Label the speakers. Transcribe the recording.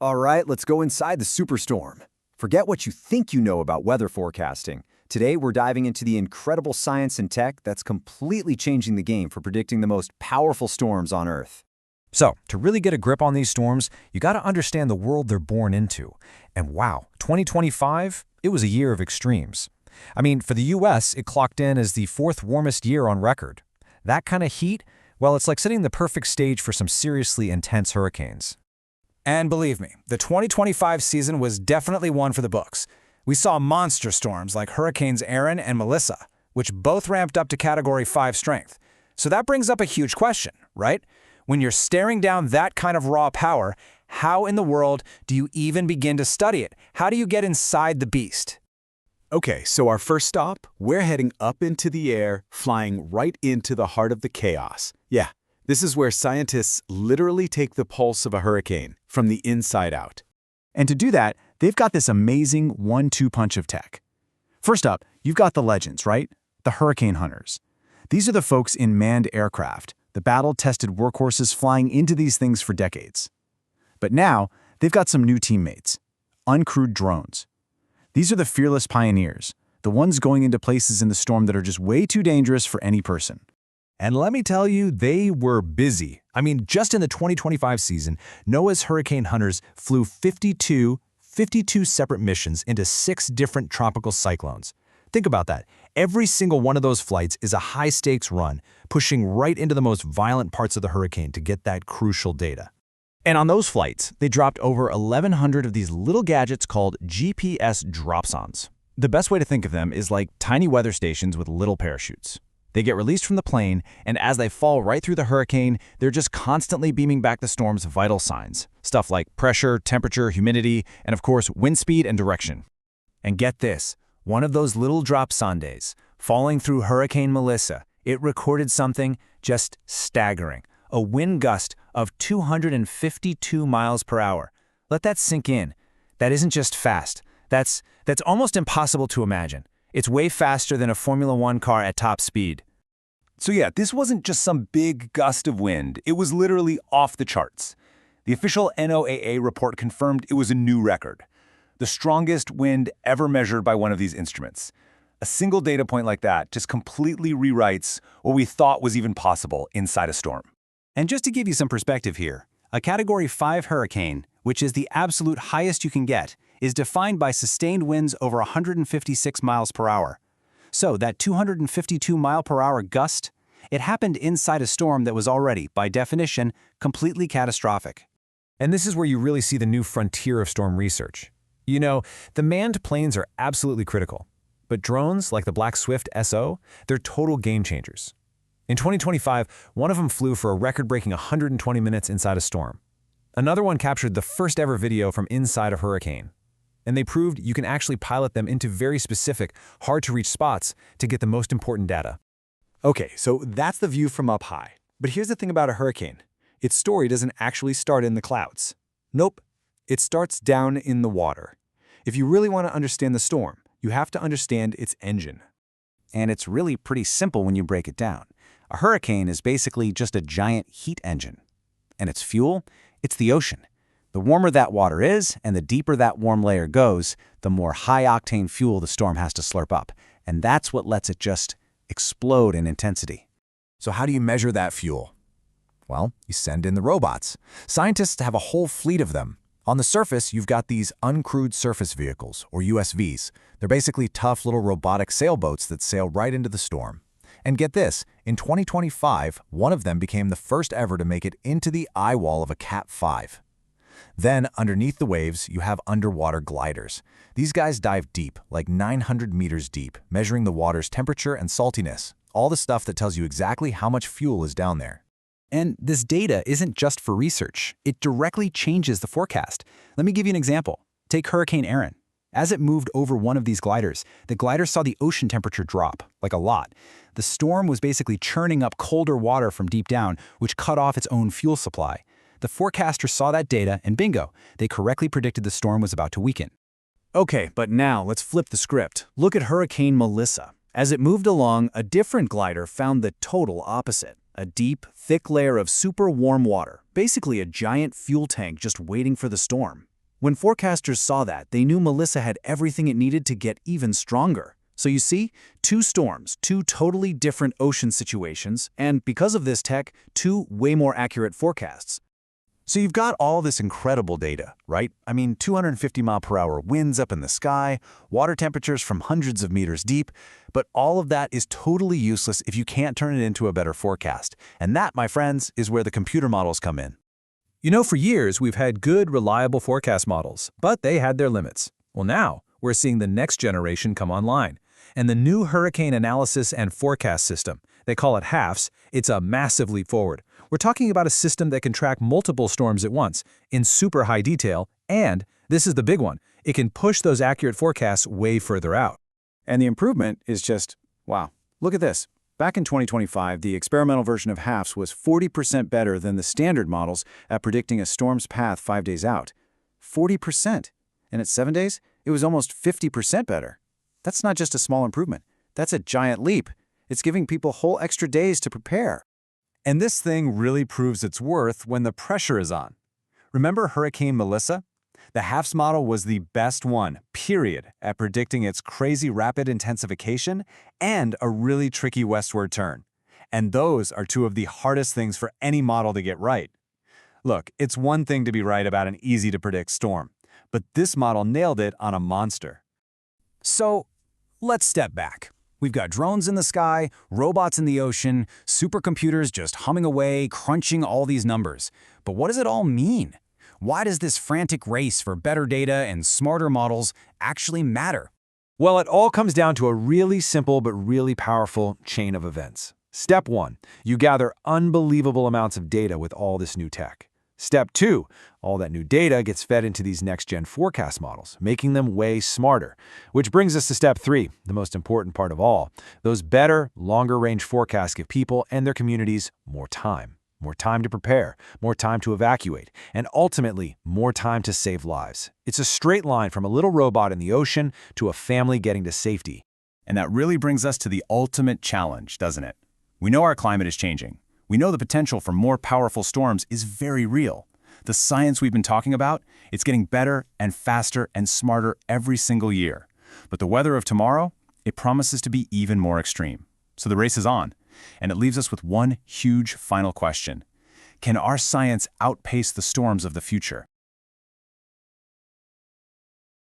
Speaker 1: All right, let's go inside the superstorm. Forget what you think you know about weather forecasting. Today, we're diving into the incredible science and tech that's completely changing the game for predicting the most powerful storms on Earth.
Speaker 2: So, to really get a grip on these storms, you got to understand the world they're born into. And wow, 2025, it was a year of extremes. I mean, for the US, it clocked in as the fourth warmest year on record. That kind of heat, well, it's like setting the perfect stage for some seriously intense hurricanes.
Speaker 3: And believe me, the 2025 season was definitely one for the books. We saw monster storms like Hurricanes Erin and Melissa, which both ramped up to Category 5 strength. So that brings up a huge question, right? When you're staring down that kind of raw power, how in the world do you even begin to study it? How do you get inside the beast?
Speaker 4: Okay, so our first stop, we're heading up into the air, flying right into the heart of the chaos. Yeah, this is where scientists literally take the pulse of a hurricane from the inside out.
Speaker 5: And to do that, they've got this amazing 1-2 punch of tech. First up, you've got the legends, right? The hurricane hunters. These are the folks in manned aircraft, the battle-tested workhorses flying into these things for decades. But now, they've got some new teammates, uncrewed drones. These are the fearless pioneers, the ones going into places in the storm that are just way too dangerous for any person.
Speaker 2: And let me tell you, they were busy. I mean, just in the 2025 season, NOAA's hurricane hunters flew 52 separate missions into 6 different tropical cyclones. Think about that. Every single one of those flights is a high-stakes run, pushing right into the most violent parts of the hurricane to get that crucial data.
Speaker 5: And on those flights, they dropped over 1,100 of these little gadgets called GPS dropsons. The best way to think of them is like tiny weather stations with little parachutes. They get released from the plane, and as they fall right through the hurricane, they're just constantly beaming back the storm's vital signs. Stuff like pressure, temperature, humidity, and of course, wind speed and direction.
Speaker 1: And get this, one of those little dropsondes falling through Hurricane Melissa, it recorded something just staggering. A wind gust of 252 miles per hour. Let that sink in. That isn't just fast. That's almost impossible to imagine. It's way faster than a Formula One car at top speed.
Speaker 6: So yeah, this wasn't just some big gust of wind. It was literally off the charts. The official NOAA report confirmed it was a new record. The strongest wind ever measured by one of these instruments. A single data point like that just completely rewrites what we thought was even possible inside a storm.
Speaker 7: And just to give you some perspective here, a Category 5 hurricane, which is the absolute highest you can get, is defined by sustained winds over 156 miles per hour. So that 252 mile per hour gust, it happened inside a storm that was already, by definition, completely catastrophic.
Speaker 2: And this is where you really see the new frontier of storm research. You know, the manned planes are absolutely critical, but drones like the Black Swift SO, they're total game changers. In 2025, one of them flew for a record-breaking 120 minutes inside a storm. Another one captured the first ever video from inside a hurricane. And they proved you can actually pilot them into very specific, hard-to-reach spots to get the most important data.
Speaker 4: Okay, so that's the view from up high. But here's the thing about a hurricane. Its story doesn't actually start in the clouds. Nope, it starts down in the water. If you really want to understand the storm, you have to understand its engine.
Speaker 5: And it's really pretty simple when you break it down. A hurricane is basically just a giant heat engine. And its fuel? It's the ocean. The warmer that water is, and the deeper that warm layer goes, the more high-octane fuel the storm has to slurp up. And that's what lets it just explode in intensity.
Speaker 2: So how do you measure that fuel? Well, you send in the robots. Scientists have a whole fleet of them. On the surface, you've got these uncrewed surface vehicles, or USVs. They're basically tough little robotic sailboats that sail right into the storm. And get this, in 2025, one of them became the first ever to make it into the eye wall of a Cat 5. Then, underneath the waves, you have underwater gliders. These guys dive deep, like 900 meters deep, measuring the water's temperature and saltiness, all the stuff that tells you exactly how much fuel is down there.
Speaker 7: And this data isn't just for research. It directly changes the forecast. Let me give you an example. Take Hurricane Erin. As it moved over one of these gliders, the glider saw the ocean temperature drop, like a lot. The storm was basically churning up colder water from deep down, which cut off its own fuel supply. The forecaster saw that data, and bingo, they correctly predicted the storm was about to weaken.
Speaker 5: Okay, but now let's flip the script. Look at Hurricane Melissa. As it moved along, a different glider found the total opposite. A deep, thick layer of super warm water, basically a giant fuel tank just waiting for the storm. When forecasters saw that, they knew Melissa had everything it needed to get even stronger. So you see, 2 storms, 2 totally different ocean situations, and because of this tech, 2 way more accurate forecasts.
Speaker 2: So you've got all this incredible data, right? I mean, 250-mile-per-hour winds up in the sky, water temperatures from hundreds of meters deep, but all of that is totally useless if you can't turn it into a better forecast. And that, my friends, is where the computer models come in.
Speaker 3: You know, for years, we've had good, reliable forecast models, but they had their limits. Well, now, we're seeing the next generation come online. And the new Hurricane Analysis and Forecast System, they call it HAFS, it's a massive leap forward. We're talking about a system that can track multiple storms at once, in super high detail, and, this is the big one, it can push those accurate forecasts way further out.
Speaker 5: And the improvement is just, wow. Look at this. Back in 2025, the experimental version of HAFS was 40% better than the standard models at predicting a storm's path 5 days out. 40%. And at 7 days, it was almost 50% better. That's not just a small improvement. That's a giant leap. It's giving people whole extra days to prepare.
Speaker 2: And this thing really proves its worth when the pressure is on. Remember Hurricane Melissa? The HAFS model was the best one, period, at predicting its crazy rapid intensification and a really tricky westward turn. And those are 2 of the hardest things for any model to get right. Look, it's one thing to be right about an easy-to-predict storm, but this model nailed it on a monster.
Speaker 3: So, let's step back. We've got drones in the sky, robots in the ocean, supercomputers just humming away, crunching all these numbers. But what does it all mean? Why does this frantic race for better data and smarter models actually matter?
Speaker 2: Well, it all comes down to a really simple but really powerful chain of events. Step 1, you gather unbelievable amounts of data with all this new tech. Step 2, all that new data gets fed into these next-gen forecast models, making them way smarter. Which brings us to Step 3, the most important part of all. Those better, longer-range forecasts give people and their communities more time. More time to prepare, more time to evacuate, and ultimately, more time to save lives. It's a straight line from a little robot in the ocean to a family getting to safety.
Speaker 6: And that really brings us to the ultimate challenge, doesn't it? We know our climate is changing. We know the potential for more powerful storms is very real. The science we've been talking about, it's getting better and faster and smarter every single year. But the weather of tomorrow, it promises to be even more extreme. So the race is on. And it leaves us with one huge final question. Can our science outpace the storms of the future?